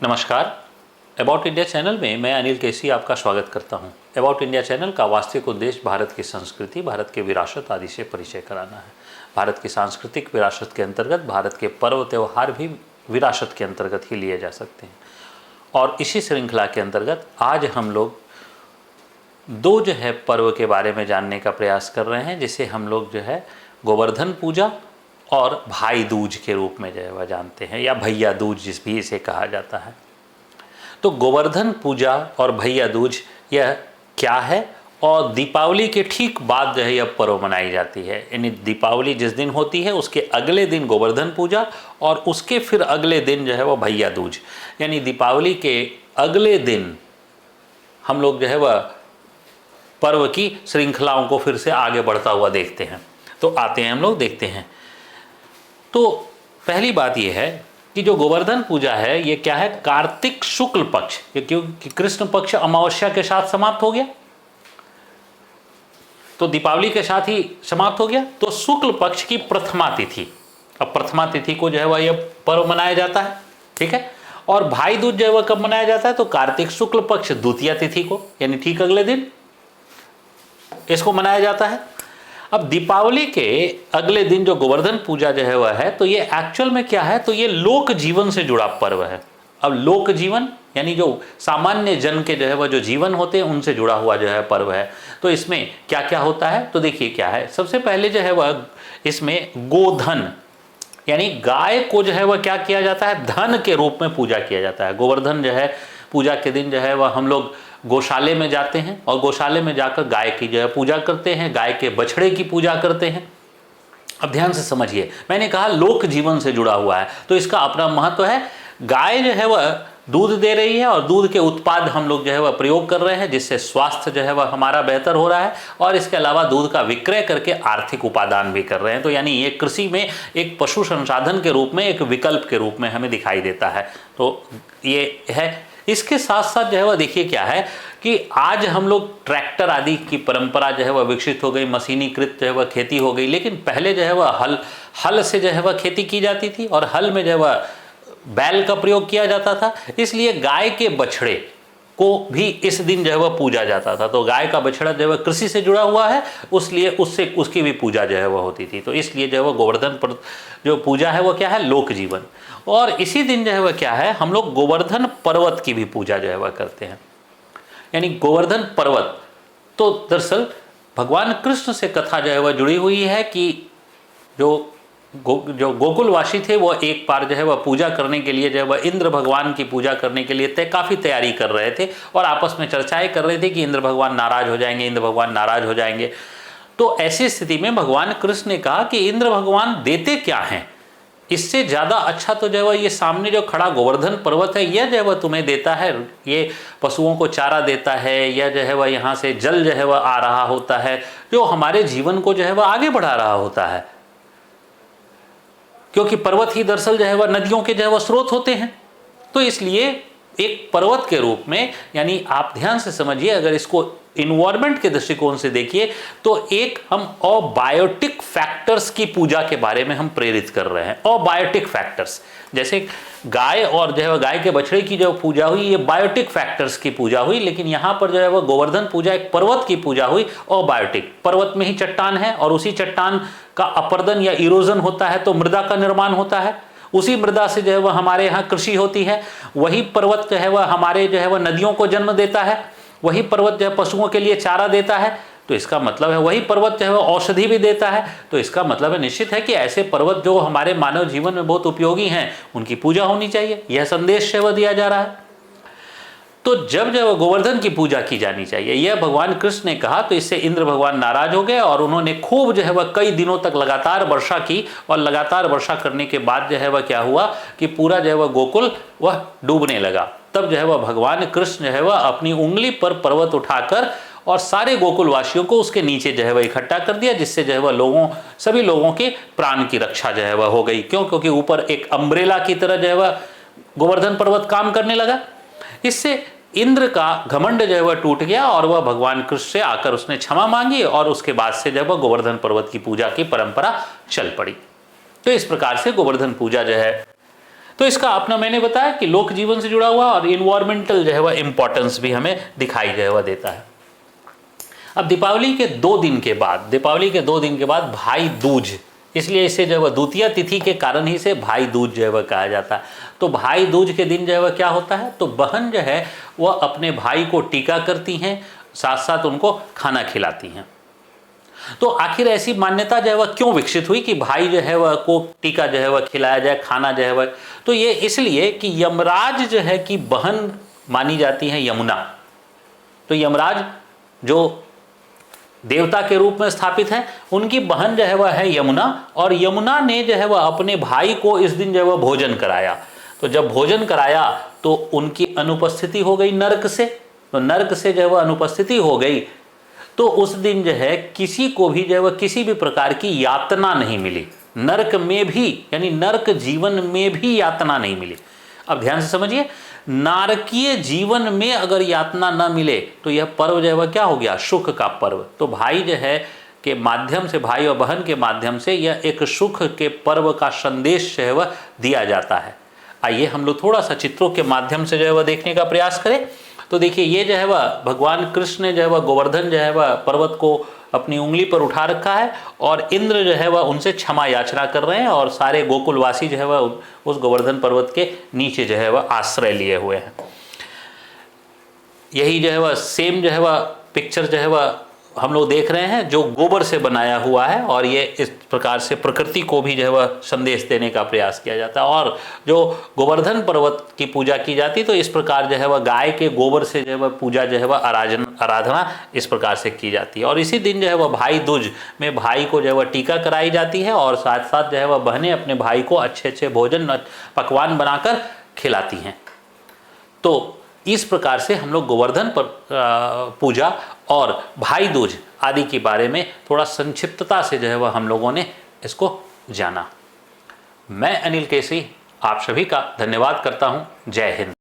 नमस्कार। About India channel में मैं अनिल केसी आपका स्वागत करता हूं। अबाउट इंडिया चैनल का वास्तविक उद्देश्य भारत की संस्कृति, भारत के विरासत आदि से परिचय कराना है। भारत की सांस्कृतिक विरासत के अंतर्गत भारत के पर्व त्यौहार भी विरासत के अंतर्गत ही लिए जा सकते हैं। और इसी श्रृंखला के अंतर्गत आज हम लोग दो पर्व के बारे में जानने का प्रयास कर रहे हैं, जिसे हम लोग गोवर्धन पूजा और भाई दूज के रूप में वह जानते हैं, या भैया दूज जिस भी इसे कहा जाता है। तो गोवर्धन पूजा और भैया दूज यह क्या है, और दीपावली के ठीक बाद यह पर्व मनाई जाती है। यानी दीपावली जिस दिन होती है उसके अगले दिन गोवर्धन पूजा और उसके फिर अगले दिन वह भैया दूज, यानी दीपावली के अगले दिन हम लोग वह पर्व की श्रृंखलाओं को फिर से आगे बढ़ता हुआ देखते हैं। तो आते हैं हम लोग देखते हैं। तो पहली बात यह है कि जो गोवर्धन पूजा है ये क्या है, कार्तिक शुक्ल पक्ष, क्योंकि कृष्ण पक्ष अमावस्या के साथ समाप्त हो गया, तो दीपावली के साथ ही समाप्त हो गया। तो शुक्ल पक्ष की प्रथमा तिथि, अब प्रथमा तिथि को वह यह पर्व मनाया जाता है, ठीक है। और भाई दूज वह कब मनाया जाता है, तो कार्तिक शुक्ल पक्ष द्वितीया तिथि को, यानी ठीक अगले दिन इसको मनाया जाता है। अब दीपावली के अगले दिन जो गोवर्धन पूजा वह है, तो ये एक्चुअल में क्या है, तो ये लोक जीवन से जुड़ा पर्व है। अब लोक जीवन यानी जो सामान्य जन के वह जो जीवन होते हैं उनसे जुड़ा हुआ पर्व है। तो इसमें क्या क्या होता है, तो देखिए क्या है। सबसे पहले वह इसमें गोधन यानी गाय को वह क्या किया जाता है, धन के रूप में पूजा किया जाता है। गोवर्धन पूजा के दिन वह हम लोग गौशाले में जाते हैं और गौशाले में जाकर गाय की पूजा करते हैं, गाय के बछड़े की पूजा करते हैं। अब ध्यान से समझिए, मैंने कहा लोक जीवन से जुड़ा हुआ है, तो इसका अपना महत्व है। गाय वह दूध दे रही है और दूध के उत्पाद हम लोग वह प्रयोग कर रहे हैं, जिससे स्वास्थ्य वह हमारा बेहतर हो रहा है, और इसके अलावा दूध का विक्रय करके आर्थिक उपादान भी कर रहे हैं। तो यानी ये कृषि में एक पशु संसाधन के रूप में, एक विकल्प के रूप में हमें दिखाई देता है। तो ये है। इसके साथ साथ वह देखिए क्या है कि आज हम लोग ट्रैक्टर आदि की परंपरा वह विकसित हो गई, मशीनीकृत वह खेती हो गई, लेकिन पहले वह हल से वह खेती की जाती थी और हल में वह बैल का प्रयोग किया जाता था। इसलिए गाय के बछड़े को भी इस दिन वह पूजा जाता था। तो गाय का बछड़ा वह कृषि से जुड़ा हुआ है, उसलिए उससे उसकी भी पूजा वह होती थी। तो इसलिए वह गोवर्धन जो पूजा है वह क्या है, लोक जीवन। और इसी दिन वह क्या है, हम लोग गोवर्धन पर्वत की भी पूजा वह करते हैं। यानी गोवर्धन पर्वत तो दरअसल भगवान कृष्ण से कथा वह जुड़ी हुई है कि जो गोकुलवासी थे वो एक बार वह पूजा करने के लिए वह इंद्र भगवान की पूजा करने के लिए काफ़ी तैयारी कर रहे थे और आपस में चर्चाएं कर रहे थे कि इंद्र भगवान नाराज हो जाएंगे, इंद्र भगवान नाराज हो जाएंगे। तो ऐसी स्थिति में भगवान कृष्ण ने कहा कि इंद्र भगवान देते क्या हैं, इससे ज़्यादा अच्छा तो ये सामने जो खड़ा गोवर्धन पर्वत है यह वह तुम्हें देता है। ये पशुओं को चारा देता है, या वह यहाँ से जल वह आ रहा होता है, जो हमारे जीवन को वह आगे बढ़ा रहा होता है, क्योंकि पर्वत ही दरअसल वह नदियों के वह स्रोत होते हैं। तो इसलिए एक पर्वत के रूप में, यानी आप ध्यान से समझिए, अगर इसको इन्वायरमेंट के दृष्टिकोण से देखिए तो एक हम अबायोटिक फैक्टर्स की पूजा के बारे में हम प्रेरित कर रहे हैं। अबायोटिक फैक्टर्स, जैसे गाय और गाय के बछड़े की जो पूजा हुई ये बायोटिक फैक्टर्स की पूजा हुई, लेकिन यहाँ पर वह गोवर्धन पूजा एक पर्वत की पूजा हुई। अबायोटिक पर्वत में ही चट्टान है और उसी चट्टान का अपर्दन या इरोजन होता है तो मृदा का निर्माण होता है, उसी मृदा से वह हमारे यहाँ कृषि होती है। वही पर्वत वह हमारे वह नदियों को जन्म देता है, वही पर्वत पशुओं के लिए चारा देता है। तो इसका मतलब है वही पर्वत वह औषधि भी देता है। तो इसका मतलब है निश्चित है कि ऐसे पर्वत जो हमारे मानव जीवन में बहुत उपयोगी हैं उनकी पूजा होनी चाहिए। यह संदेश वह दिया जा रहा है। तो जब गोवर्धन की पूजा की जानी चाहिए यह भगवान कृष्ण ने कहा, तो इससे इंद्र भगवान नाराज हो गए और उन्होंने खूब वह कई दिनों तक लगातार वर्षा की, और लगातार वर्षा करने के बाद वह क्या हुआ कि पूरा वह गोकुल वह डूबने लगा। तब वह भगवान कृष्ण वह अपनी उंगली पर पर्वत उठाकर और सारे गोकुलवासियों को उसके नीचे वह इकट्ठा कर दिया, जिससे वह सभी लोगों के प्राण की रक्षा वह हो गई। क्यों? क्योंकि ऊपर एक अम्ब्रेला की तरह वह गोवर्धन पर्वत काम करने लगा। इससे इंद्र का घमंड वह टूट गया और वह भगवान कृष्ण से आकर उसने क्षमा मांगी, और उसके बाद से वह गोवर्धन पर्वत की पूजा की परंपरा चल पड़ी। तो इस प्रकार से गोवर्धन पूजा तो इसका अपना मैंने बताया कि लोक जीवन से जुड़ा हुआ और इन्वायरमेंटल जो है वह इंपॉर्टेंस भी हमें दिखाई जो है वह देता है। अब दीपावली के 2 दिन के बाद भाई दूज, इसलिए इसे जो है वह द्वितीय तिथि के कारण ही से भाई दूज जो है वह कहा जाता है। तो भाई दूज के दिन जो है वह क्या होता है, तो बहन जो है वह अपने भाई को टीका करती हैं, साथ साथ उनको खाना खिलाती हैं। तो आखिर ऐसी मान्यता जो है वह क्यों विकसित हुई कि भाई जो है वह को टीका जो है वह खिलाया जाए, खाना जो है वह, तो ये इसलिए कि यमराज जो है कि बहन मानी जाती है यमुना। तो यमराज जो देवता के रूप में स्थापित है, उनकी बहन जो है वह है यमुना, और यमुना ने जो है वह अपने भाई को इस दिन जो है वह भोजन कराया। तो जब भोजन कराया तो उनकी अनुपस्थिति हो गई नरक से, तो नरक से जो है वह अनुपस्थिति हो गई, तो उस दिन जो है किसी को भी जो है वह किसी भी प्रकार की यातना नहीं मिली, नरक में भी, यानी नरक जीवन में भी यातना नहीं मिली। अब ध्यान से समझिए, नारकीय जीवन में अगर यातना न मिले तो यह पर्व जो है वह क्या हो गया, सुख का पर्व। तो भाई जो है के माध्यम से, भाई और बहन के माध्यम से यह एक सुख के पर्व का संदेश जो है वह दिया जाता है। आइए हम लोग थोड़ा सा चित्रों के माध्यम से जो है वह देखने का प्रयास करें। तो देखिए, ये जो है वह भगवान कृष्ण ने जो है वह गोवर्धन जो है वह पर्वत को अपनी उंगली पर उठा रखा है, और इंद्र जो है वह उनसे क्षमा याचना कर रहे हैं, और सारे गोकुलवासी जो है वह उस गोवर्धन पर्वत के नीचे जो है वह आश्रय लिए हुए हैं। यही जो है वह सेम जो है वह पिक्चर जो है वह हम लोग देख रहे हैं, जो गोबर से बनाया हुआ है, और ये इस प्रकार से प्रकृति को भी जो है वह संदेश देने का प्रयास किया जाता है। और जो गोवर्धन पर्वत की पूजा की जाती, तो इस प्रकार जो है वह गाय के गोबर से जो है वह पूजा जो है वह आराधना इस प्रकार से की जाती है। और इसी दिन जो है वह भाई दूज में भाई को जो है वह टीका कराई जाती है, और साथ साथ जो है वह बहनें अपने भाई को अच्छे अच्छे भोजन पकवान बनाकर खिलाती हैं। तो इस प्रकार से हम लोग गोवर्धन पर पूजा और भाई दूज आदि के बारे में थोड़ा संक्षिप्तता से जो है वह हम लोगों ने इसको जाना। मैं अनिल केसरी आप सभी का धन्यवाद करता हूँ। जय हिंद।